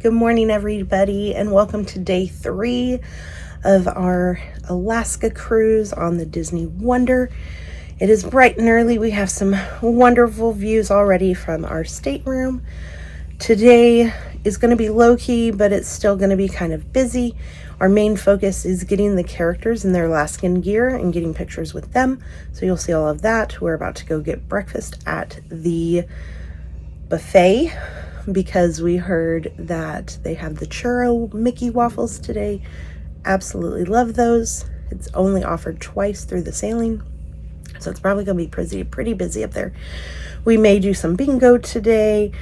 Good morning, everybody, and welcome to day 3 of our Alaska cruise on the Disney Wonder. It is bright and early. We have some wonderful views already from our stateroom. Today is going to be low-key, but it's still going to be kind of busy. Our main focus is getting the characters in their Alaskan gear and getting pictures with them. So you'll see all of that. We're about to go get breakfast at the buffet because we heard that they have the Churro Mickey Waffles today. Absolutely love those. It's only offered twice through the sailing, so it's probably going to be pretty busy up there. We may do some bingo today.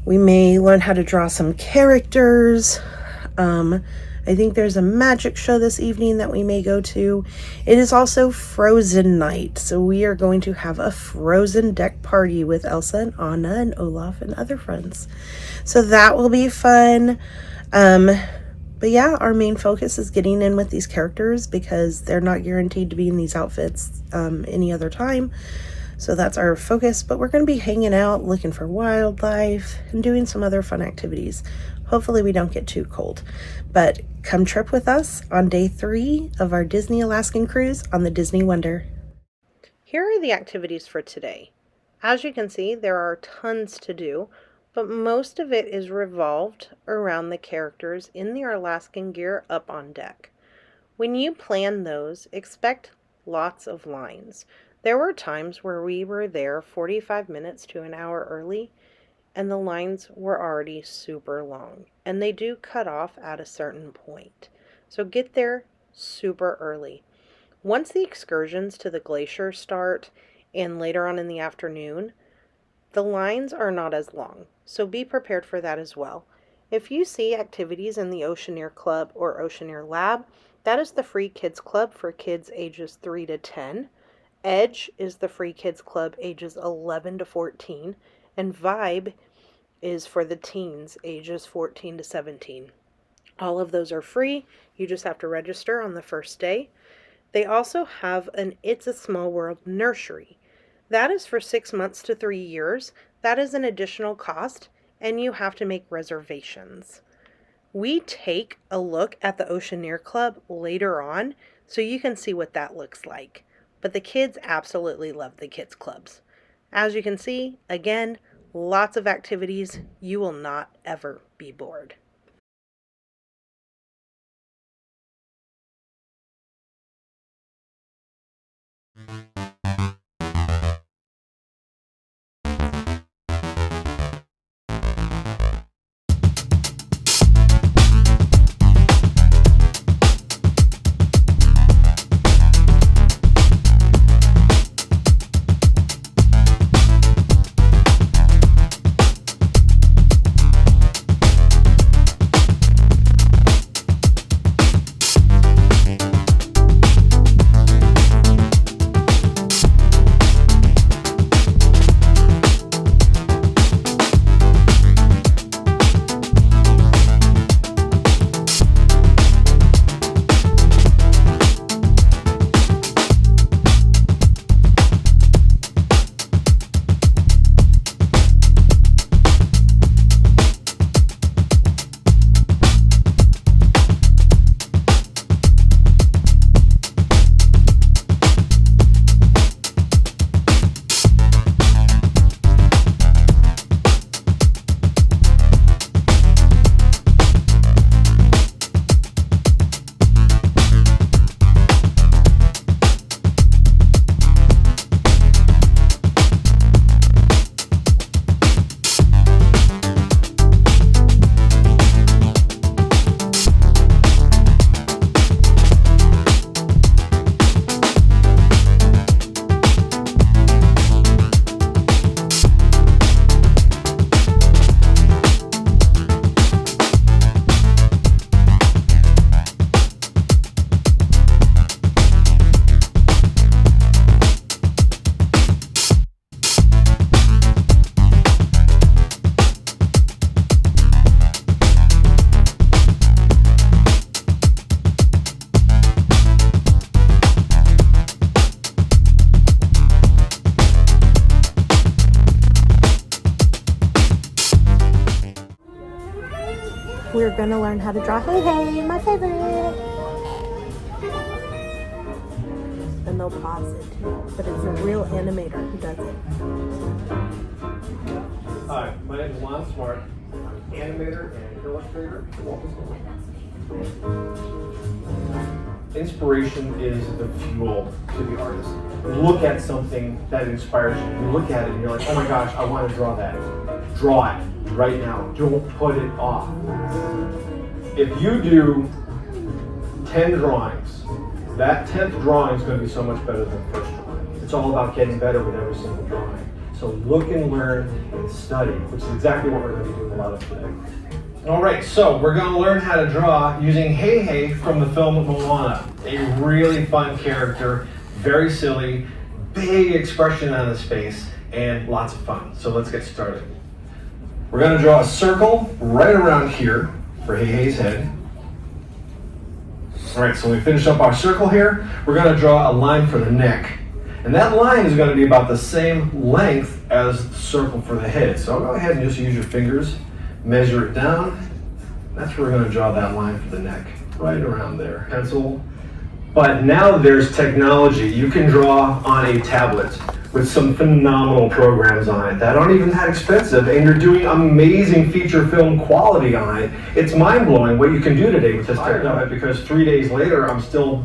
We may learn how to draw some characters. I think there's a magic show this evening that we may go to. It is also Frozen night, so we are going to have a Frozen deck party with Elsa and Anna and Olaf and other friends. So that will be fun. But yeah, our main focus is getting in with these characters because they're not guaranteed to be in these outfits any other time. So that's our focus, but we're going to be hanging out, looking for wildlife, and doing some other fun activities. Hopefully we don't get too cold. But come trip with us on day 3 of our Disney Alaskan cruise on the Disney Wonder. Here are the activities for today. As you can see, there are tons to do, but most of it is revolved around the characters in their Alaskan gear up on deck. When you plan those, expect lots of lines. There were times where we were there 45 minutes to an hour early, and the lines were already super long, and they do cut off at a certain point. So get there super early. Once the excursions to the Glacier start, and later on in the afternoon, the lines are not as long, so be prepared for that as well. If you see activities in the Oceaneer Club or Oceaneer Lab, that is the free kids club for kids ages 3 to 10. Edge is the free kids club ages 11 to 14, and Vibe is for the teens ages 14 to 17. All of those are free. You just have to register on the first day. They also have an It's a Small World nursery. That is for 6 months to 3 years. That is an additional cost, and you have to make reservations. We take a look at the Oceaneer Club later on, so you can see what that looks like. But the kids absolutely love the kids clubs. As you can see, again, lots of activities. You will not ever be bored. We're going to learn how to draw Hey Hey, my favorite. And they'll pause it too, but it's a real animator who does it. Hi, my name is Lon Smart. I'm an animator and illustrator. Inspiration is the fuel to the artist. You look at something that inspires you. You look at it and you're like, oh my gosh, I want to draw that. Draw it right now. Don't put it off. If you do 10 drawings, that 10th drawing is going to be so much better than the first drawing. It's all about getting better with every single drawing. So look and learn and study, which is exactly what we're going to be doing a lot of today. All right, so we're going to learn how to draw using Hey Hey from the film Moana. A really fun character, very silly, big expression on his face, and lots of fun. So let's get started. We're going to draw a circle right around here for Hey Hey's head. All right, so when we finish up our circle here, we're going to draw a line for the neck. And that line is going to be about the same length as the circle for the head. So go ahead and just use your fingers, measure it down. That's where we're going to draw that line for the neck, right around there. Pencil. But now there's technology. You can draw on a tablet with some phenomenal programs on it that aren't even that expensive, and you're doing amazing feature film quality on it. It's mind-blowing what you can do today with this technology, because 3 days later I'm still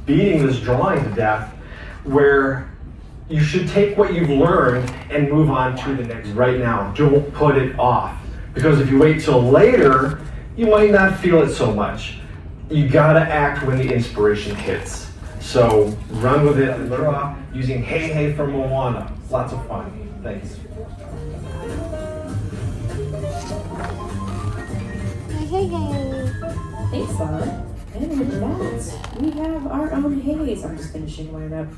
beating this drawing to death, where you should take what you've learned and move on to the next right now. Don't put it off, because if you wait till later, you might not feel it so much. You gotta act when the inspiration hits. So run with it and draw using Hey Hey from Moana. Lots of fun. Thanks. Hey Hey. Thanks, Bob. And with that, we have our own haze. I'm just finishing one up.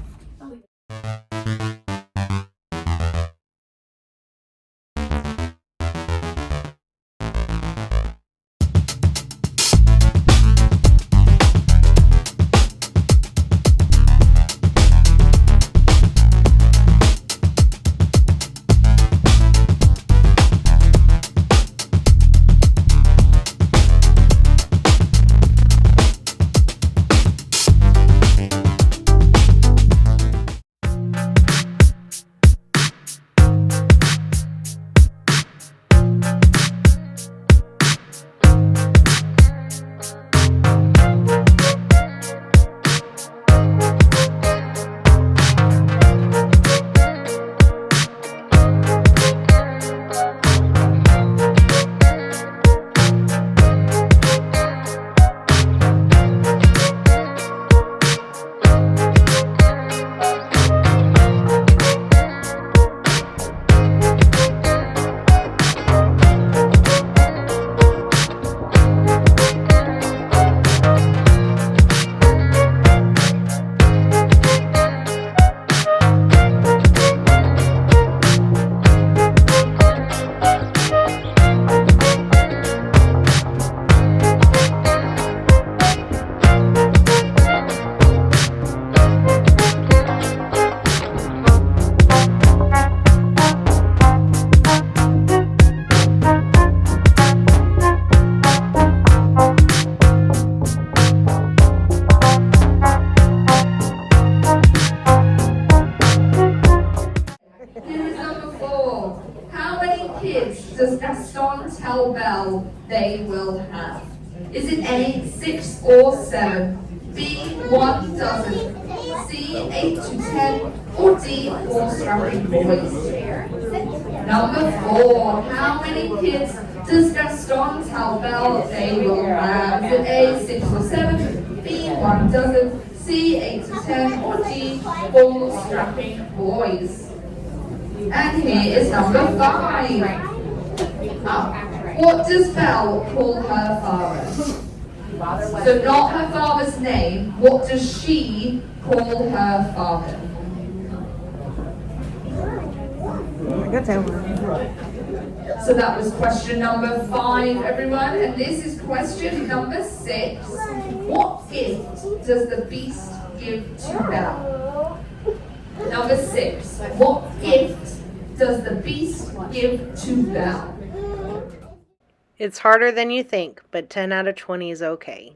They will have. Is it A, 6 or 7, B, 1 dozen, C, 8 to 10, or D, 4 strapping boys? Number 4, how many kids does Gaston tell Belle they will have? Is it A, 6 or 7, B, 1 dozen, C, 8 to 10, or D, 4 strapping boys? And here is number 5. What does Belle call her father? So not her father's name, what does she call her father? I got that one. So that was question number 5, everyone. And this is question number 6. What gift does the beast give to Belle? Number 6. What gift does the beast give to Belle? It's harder than you think, but 10 out of 20 is okay.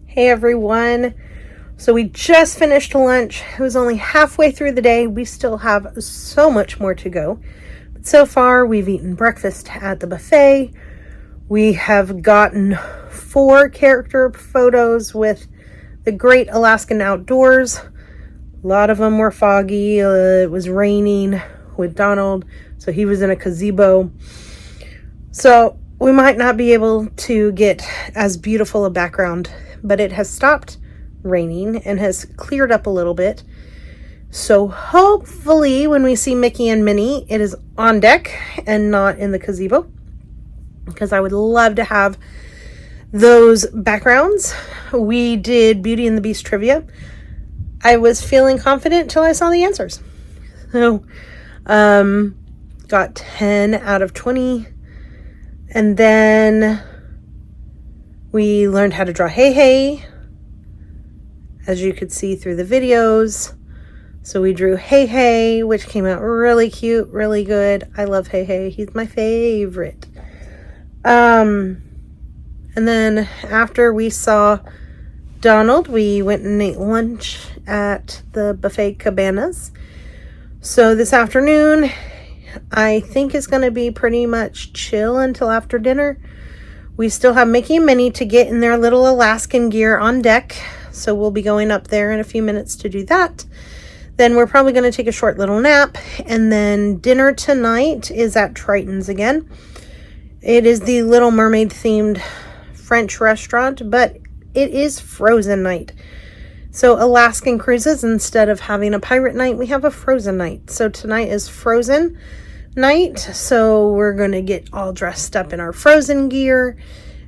Hey everyone. So we just finished lunch. It was only halfway through the day. We still have so much more to go. But so far, we've eaten breakfast at the buffet. We have gotten 4 character photos with the great Alaskan outdoors. A lot of them were foggy. It was raining with Donald, so he was in a gazebo. So we might not be able to get as beautiful a background, but it has stopped raining and has cleared up a little bit. So hopefully when we see Mickey and Minnie, it is on deck and not in the gazebo, because I would love to have those backgrounds. We did Beauty and the Beast trivia. I was feeling confident till I saw the answers. So, got 10 out of 20. And then we learned how to draw Hey Hey, as you could see through the videos. So we drew Hey Hey, which came out really cute, really good. I love Hey Hey. He's my favorite. And then after we saw Donald, we went and ate lunch at the Buffet Cabanas. So this afternoon, I think it's going to be pretty much chill until after dinner. We still have Mickey and Minnie to get in their little Alaskan gear on deck. So we'll be going up there in a few minutes to do that. Then we're probably going to take a short little nap. And then dinner tonight is at Triton's again. It is the Little Mermaid themed French restaurant, but it is Frozen night. So Alaskan cruises, instead of having a pirate night, we have a Frozen night. So tonight is Frozen night. So we're going to get all dressed up in our Frozen gear,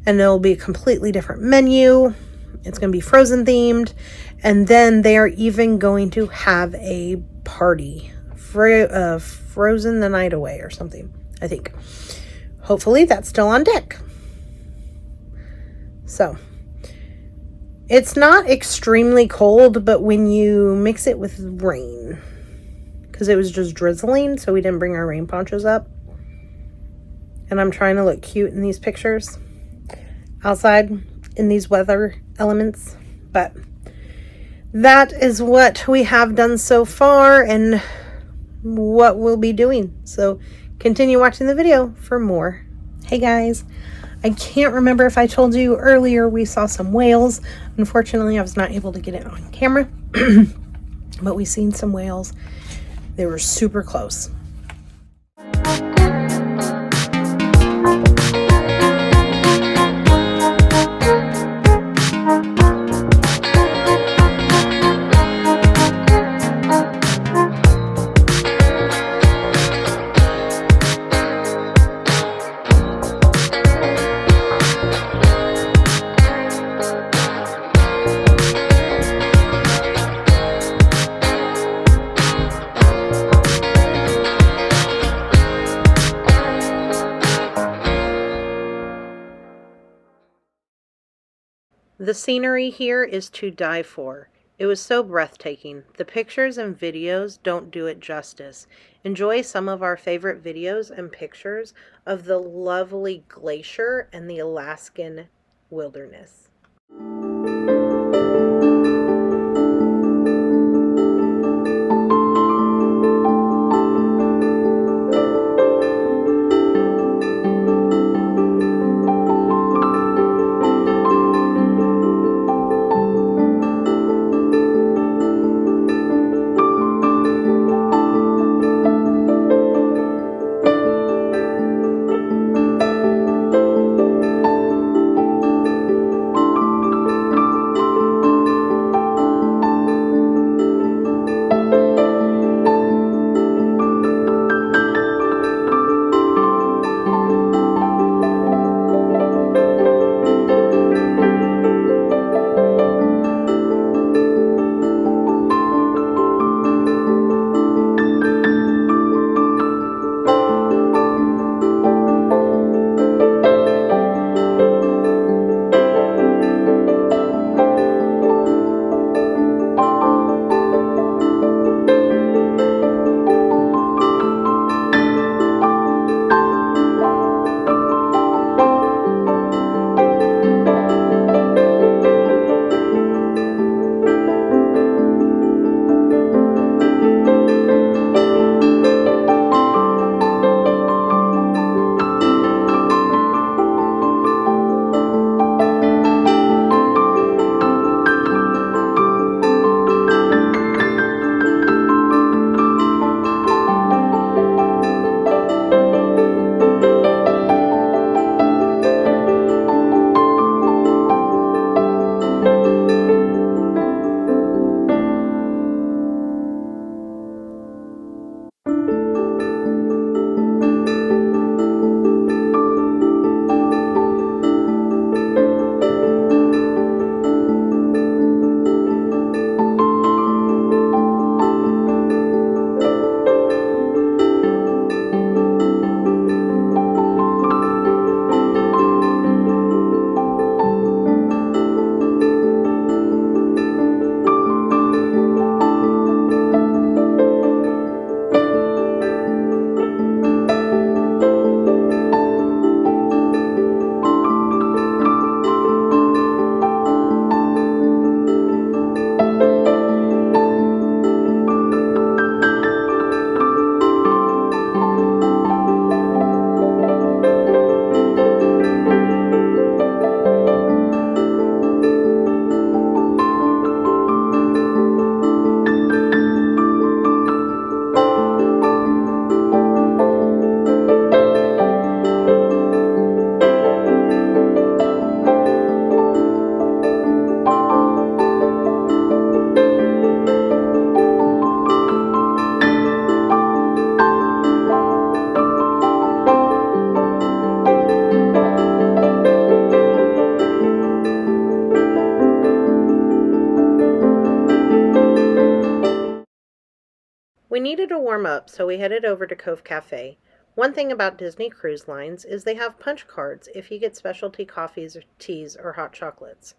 and it'll be a completely different menu. It's going to be Frozen themed. And then they are even going to have a party, Frozen the Night Away or something, I think. Hopefully that's still on deck. So it's not extremely cold, but when you mix it with rain, because it was just drizzling, so we didn't bring our rain ponchos up. And I'm trying to look cute in these pictures outside in these weather elements. But that is what we have done so far, and what we'll be doing. So continue watching the video for more. Hey guys, I can't remember if I told you earlier we saw some whales. Unfortunately, I was not able to get it on camera, but we seen some whales. They were super close. The scenery here is to die for. It was so breathtaking. The pictures and videos don't do it justice. Enjoy some of our favorite videos and pictures of the lovely Glacier and the Alaskan wilderness. We needed a warm up, so we headed over to Cove Cafe. One thing about Disney Cruise Lines is they have punch cards if you get specialty coffees or teas or hot chocolates.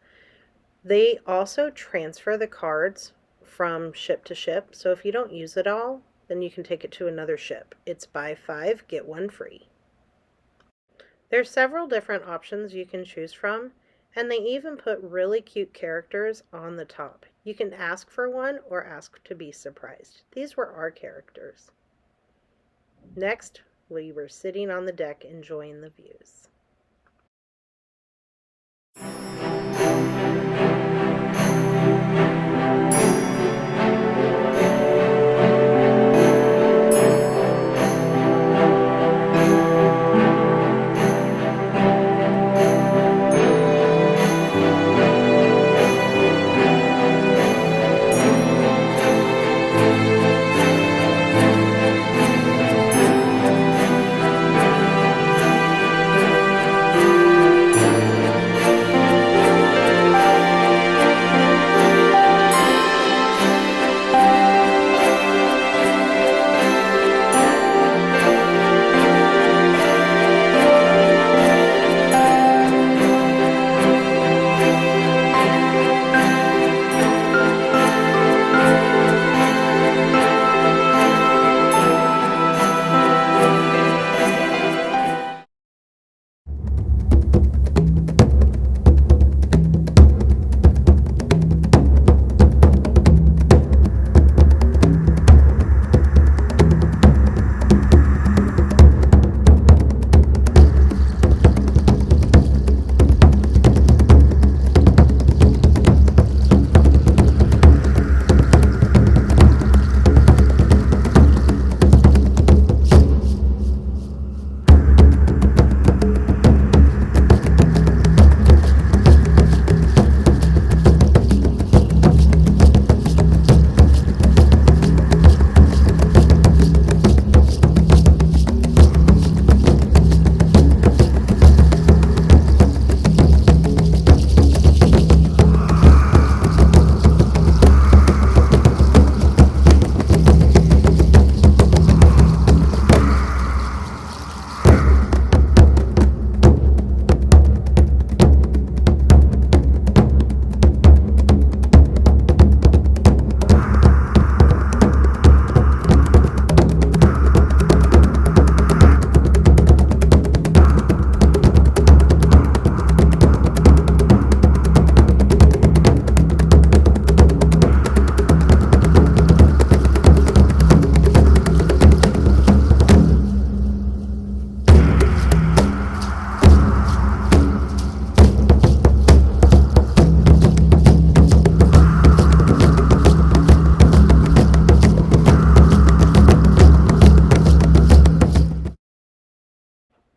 They also transfer the cards from ship to ship, so if you don't use it all, then you can take it to another ship. It's buy 5, get 1 free. There's several different options you can choose from, and they even put really cute characters on the top. You can ask for one or ask to be surprised. These were our characters. Next, we were sitting on the deck enjoying the views.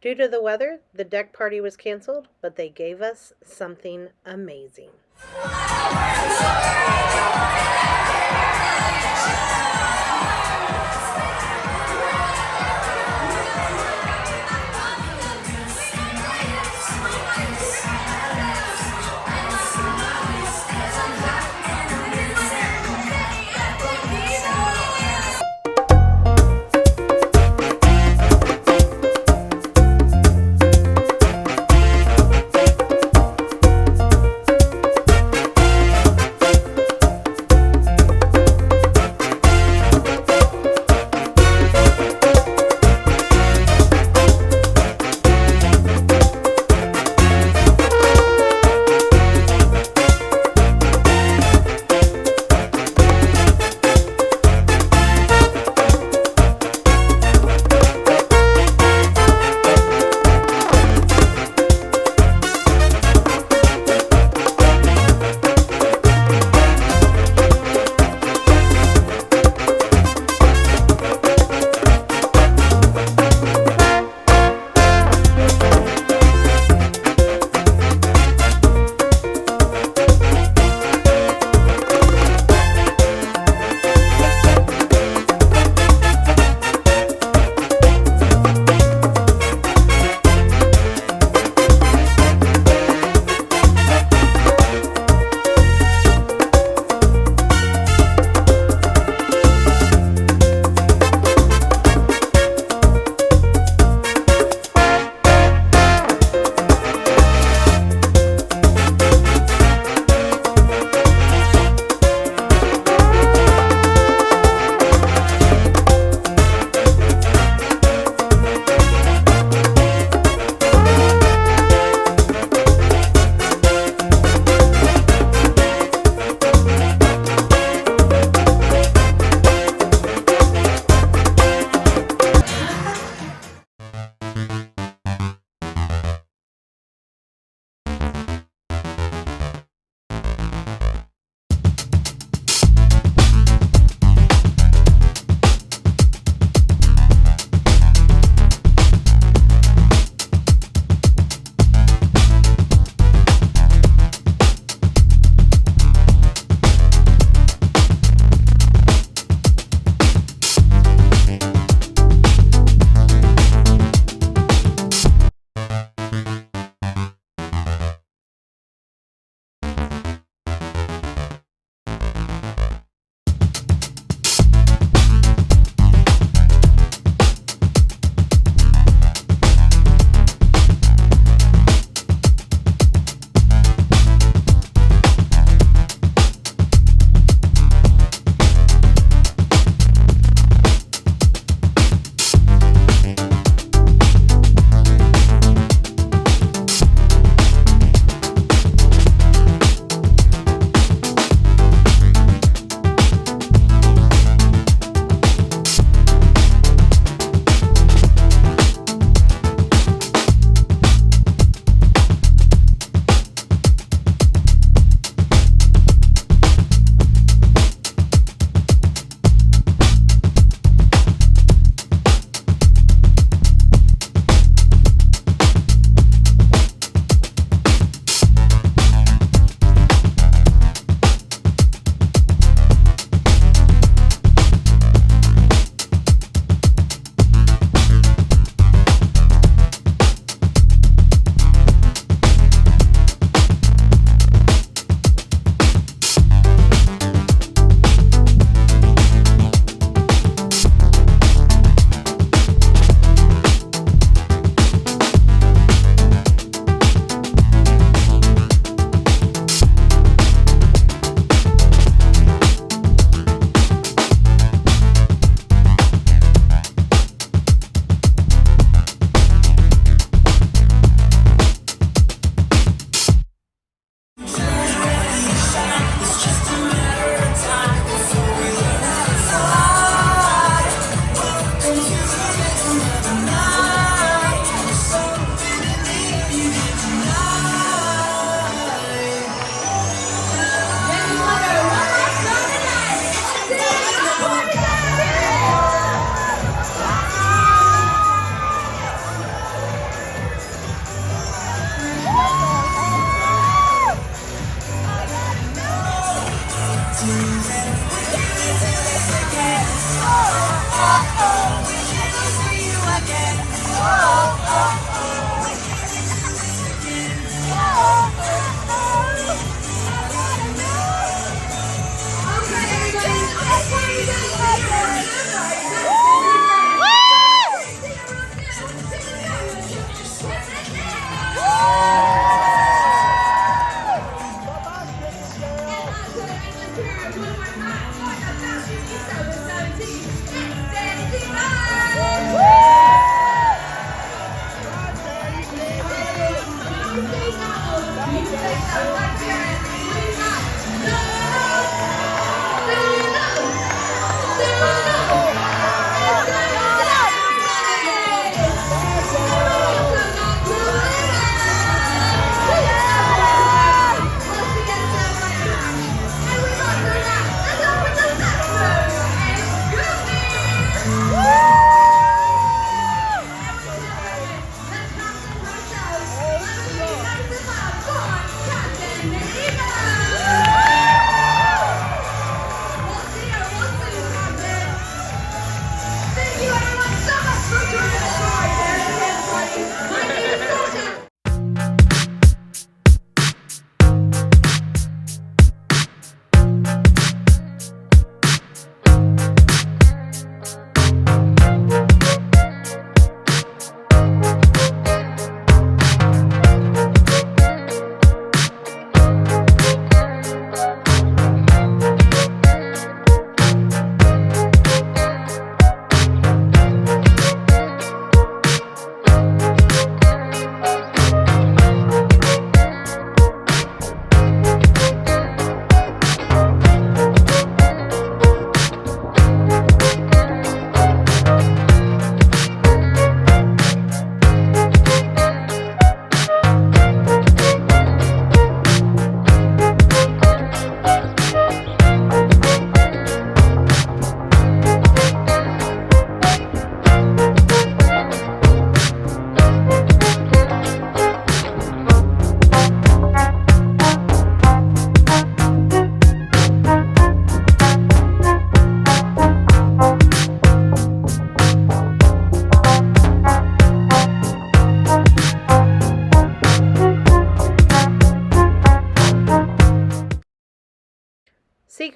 Due to the weather, the deck party was canceled, but they gave us something amazing.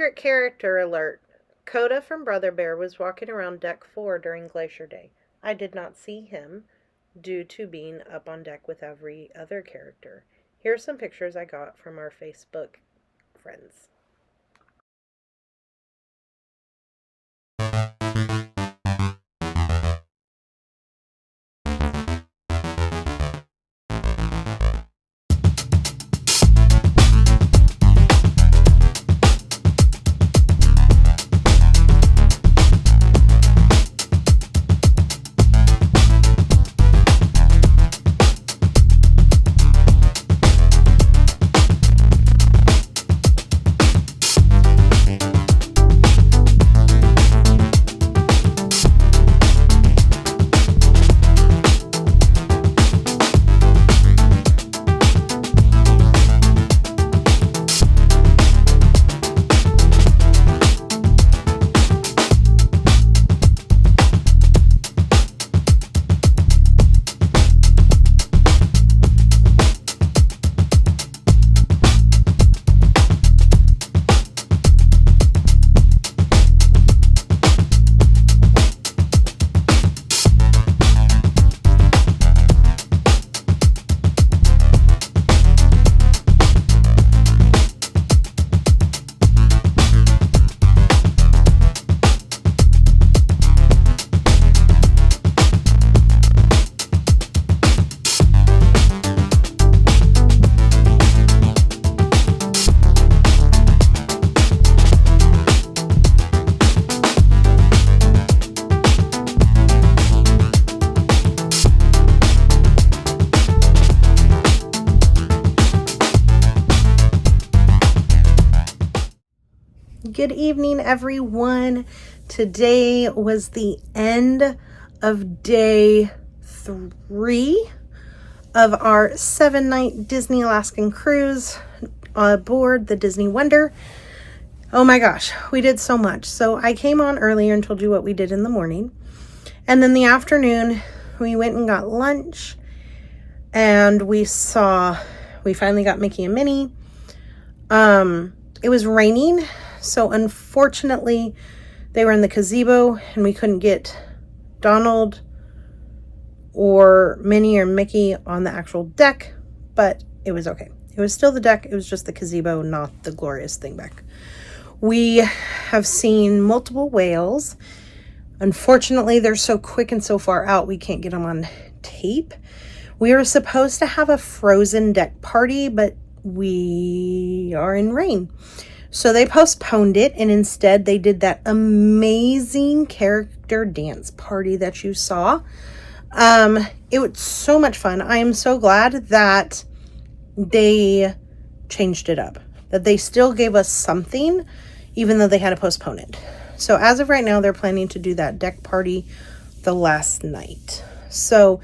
Secret character alert. Coda from Brother Bear was walking around deck 4 during Glacier Day. I did not see him due to being up on deck with every other character. Here are some pictures I got from our Facebook friends. Good evening, everyone. Today was the end of day 3 of our 7-night Disney Alaskan cruise aboard the Disney Wonder. Oh my gosh, we did so much. So I came on earlier and told you what we did in the morning. And then the afternoon, we went and got lunch. And we finally got Mickey and Minnie. It was raining. So unfortunately, they were in the gazebo and we couldn't get Donald or Minnie or Mickey on the actual deck, but it was okay. It was still the deck. It was just the gazebo, not the glorious thing back. We have seen multiple whales. Unfortunately, they're so quick and so far out, we can't get them on tape. We were supposed to have a frozen deck party, but we are in rain. So they postponed it, and instead they did that amazing character dance party that you saw. It was so much fun. I am so glad that they changed it up, that they still gave us something, even though they had to postpone it. So as of right now, they're planning to do that deck party the last night. So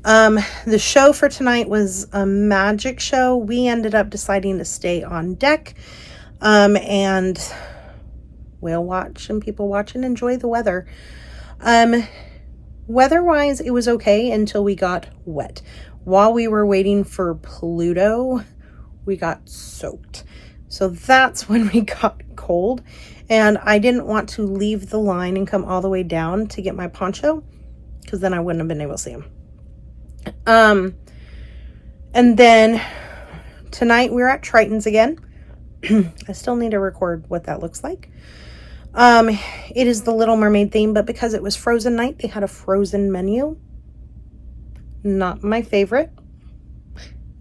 the show for tonight was a magic show. We ended up deciding to stay on deck and whale watch and people watch and enjoy the weather. Weather-wise, it was okay until we got wet. While we were waiting for Pluto, we got soaked. So that's when we got cold. And I didn't want to leave the line and come all the way down to get my poncho, because then I wouldn't have been able to see them. And then tonight we're at Triton's again. I still need to record what that looks like. It is the Little Mermaid theme, but because it was Frozen night, they had a Frozen menu. Not my favorite.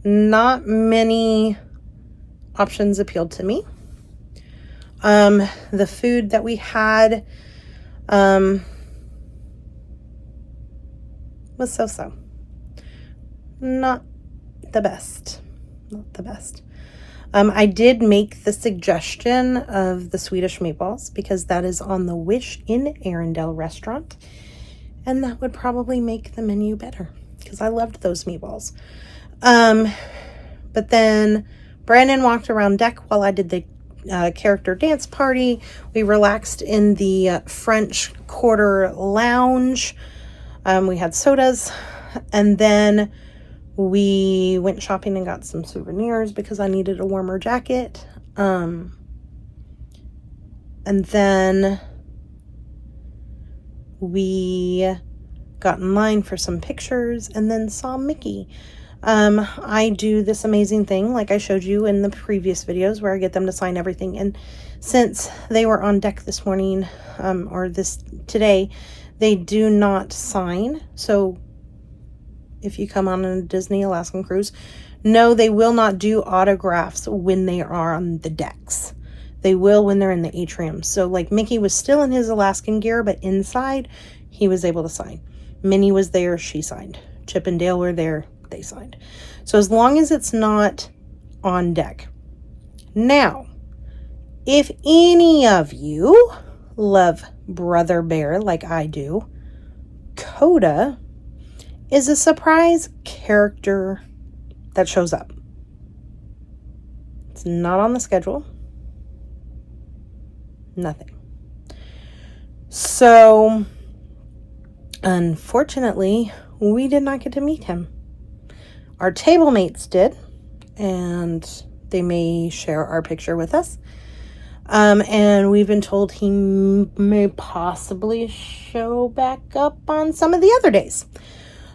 Not many options appealed to me. The food that we had, was so-so. Not the best. Not the best. I did make the suggestion of the Swedish meatballs because that is on the Wish in Arendelle restaurant. And that would probably make the menu better because I loved those meatballs. But then Brandon walked around deck while I did the character dance party. We relaxed in the French Quarter lounge. We had sodas, and then we went shopping and got some souvenirs because I needed a warmer jacket. And then we got in line for some pictures and then saw Mickey. I do this amazing thing like I showed you in the previous videos where I get them to sign everything. And since they were on deck this morning, today, they do not sign. So if you come on a Disney Alaskan cruise, no, they will not do autographs when they are on the decks. They will when they're in the atrium. So like Mickey was still in his Alaskan gear, but inside he was able to sign. Minnie was there, she signed. Chip and Dale were there, they signed. So as long as it's not on deck. Now, if any of you love Brother Bear like I do, Coda is a surprise character that shows up. It's not on the schedule. Nothing. So, unfortunately, we did not get to meet him. Our table mates did, and they may share our picture with us. And we've been told he may possibly show back up on some of the other days.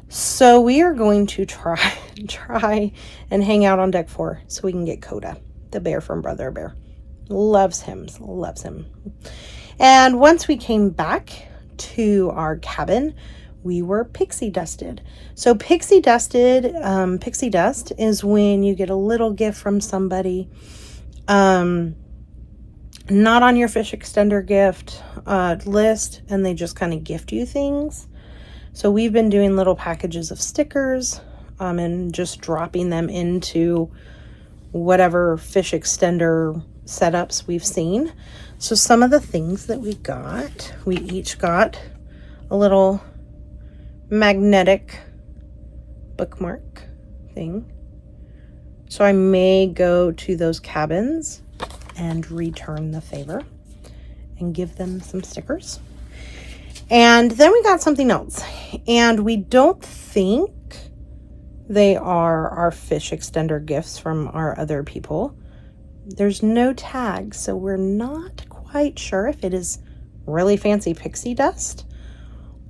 So we are going to try and hang out on deck 4 so we can get Coda, the bear from Brother Bear. Loves him. And once we came back to our cabin, we were pixie dusted. So pixie dust is when you get a little gift from somebody, not on your fish extender gift list, and they just kind of gift you things. So we've been doing little packages of stickers and just dropping them into whatever fish extender setups we've seen. So some of the things that we each got a little magnetic bookmark thing. So I may go to those cabins and return the favor and give them some stickers. And then we got something else, and we don't think they are our fish extender gifts from our other people. There's no tag, so we're not quite sure if it is really fancy pixie dust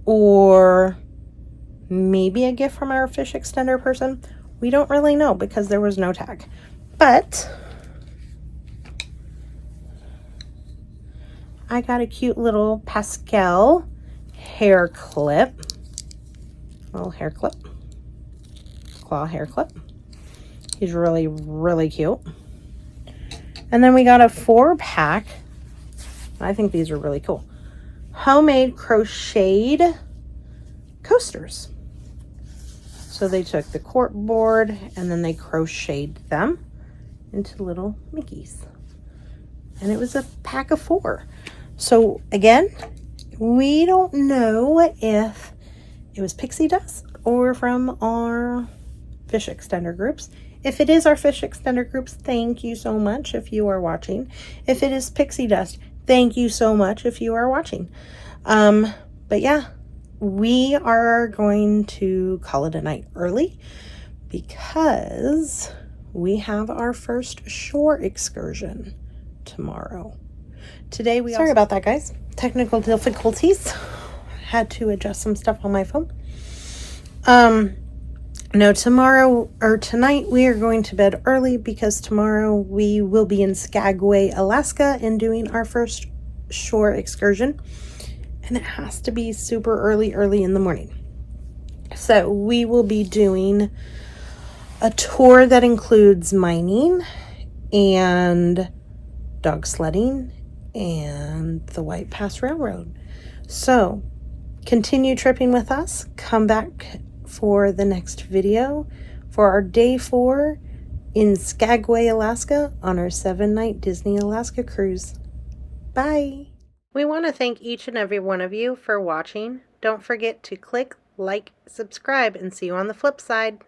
or maybe a gift from our fish extender person. We don't really know because there was no tag. But I got a cute little Pascal hair clip. Little hair clip. Claw hair clip. He's really, really cute. And then we got a 4-pack. I think these are really cool. Homemade crocheted coasters. So they took the cork board and then they crocheted them into little Mickeys. And it was a pack of 4. So again, we don't know if it was pixie dust or from our fish extender groups. If it is our fish extender groups, thank you so much if you are watching. If it is pixie dust, thank you so much if you are watching. But yeah, we are going to call it a night early because we have our first shore excursion tomorrow. Today sorry about that, guys. Technical difficulties. Had to adjust some stuff on my phone. No, tonight we are going to bed early because tomorrow we will be in Skagway, Alaska, and doing our first shore excursion. And it has to be super early in the morning. So we will be doing a tour that includes mining and dog sledding and the White Pass Railroad. So continue tripping with us. Come back for the next video for our day 4 in Skagway, Alaska on our 7-night Disney Alaska cruise. Bye. We want to thank each and every one of you for watching. Don't forget to click, like, subscribe, and see you on the flip side.